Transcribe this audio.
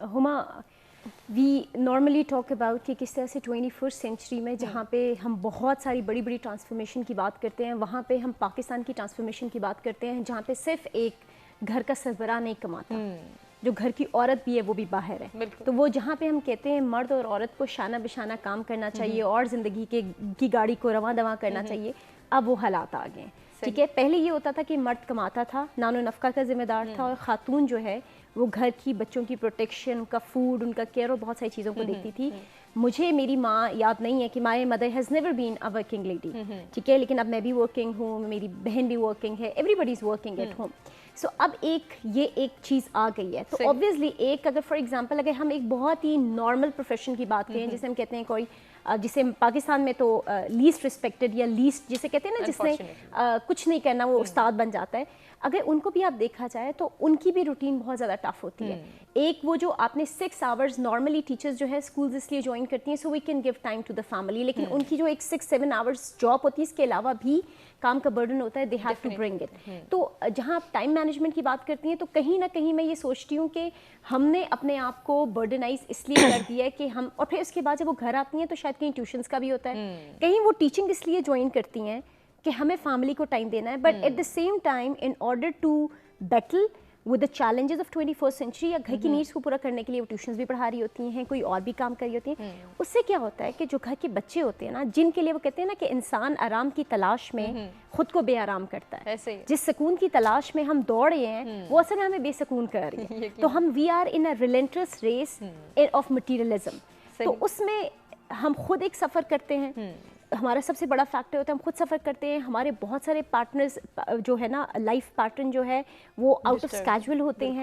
ہما we normally talk about کہ کس طرح سے 21st سینچری میں جہاں پہ ہم بہت ساری بڑی بڑی ٹرانسفارمیشن کی بات کرتے ہیں، وہاں پہ ہم پاکستان کی ٹرانسفارمیشن کی بات کرتے ہیں جہاں پہ صرف ایک گھر کا سربراہ نہیں کماتا، جو گھر کی عورت بھی ہے وہ بھی باہر ہے. تو وہ جہاں پہ ہم کہتے ہیں مرد اور عورت کو شانہ بشانہ کام کرنا چاہیے اور زندگی کی گاڑی کو رواں دواں کرنا چاہیے، اب وہ حالات آ گئے ہیں. ٹھیک ہے، پہلے یہ ہوتا تھا کہ مرد کماتا تھا، نان و نفقہ کا ذمہ دار تھا، اور خاتون جو ہے وہ گھر کی بچوں کی پروٹیکشن، ان کا فوڈ، ان کا کیئر اور بہت ساری چیزوں کو دیکھتی تھی. مجھے میری ماں یاد نہیں ہے کہ my mother has never been a working lady, ٹھیک ہے، لیکن اب میں بھی ورکنگ ہوں، میری بہن بھی ورکنگ ہے، everybody is working at home. So اب یہ ایک چیز آ گئی ہے. تو اوبویسلی ایک اگر فار ایگزامپل اگر ہم ایک بہت ہی نارمل پروفیشن کی بات کریں جسے ہم کہتے ہیں کوئی جسے پاکستان میں تو لیسٹ رسپیکٹڈ یا لیسٹ جسے کہتے ہیں نا جس نے کچھ نہیں کرنا وہ استاد بن جاتا ہے، اگر ان کو بھی آپ دیکھا جائے تو ان کی بھی روٹین بہت زیادہ ٹف ہوتی ہے. ایک وہ جو آپ نے 6 آورز نارملی ٹیچرز جو ہے اسکولز اس لیے جوائن کرتی ہیں so we can give time to the family, لیکن ان کی جو ایک 6-7 آورز جاب ہوتی ہے اس کے علاوہ بھی کام کا برڈن ہوتا ہے، they have to bring it. تو جہاں آپ ٹائم مینجمنٹ کی بات کرتی ہیں تو کہیں نہ کہیں میں یہ سوچتی ہوں کہ ہم نے اپنے آپ کو برڈنائز اس لیے کر دیا ہے کہ ہم، اور پھر اس کے بعد جب وہ گھر آتی ہیں تو شاید کہیں ٹیوشنس کا بھی ہوتا ہے، کہیں وہ ٹیچنگ اس لیے جوائن کرتی ہیں کہ ہمیں فیملی کو ٹائم دینا ہے، but at the same time in order to battle with the challenges of 21st century یا گھر کی نیڈس کو پورا کرنے کے لیے وہ ٹیوشنز بھی پڑھا رہی ہوتی ہیں، کوئی اور بھی کام کر رہی ہوتی ہیں. اس سے کیا ہوتا ہے کہ جو گھر کے بچے ہوتے ہیں نا، جن کے لیے وہ کہتے ہیں نا کہ انسان آرام کی تلاش میں خود کو بے آرام کرتا ہے، جس سکون کی تلاش میں ہم دوڑ رہے ہیں وہ اصل میں ہمیں بے سکون کر رہی ہے. تو ہم we are in a relentless race of materialism. تو اس میں ہم خود ایک سفر کرتے ہیں، ہمارا سب سے بڑا فیکٹر ہوتا ہے ہم خود سفر کرتے ہیں. ہمارے بہت سارے پارٹنرز جو ہے نا، لائف پیٹرن جو ہے وہ آؤٹ آف اسکیجول ہوتے ہیں.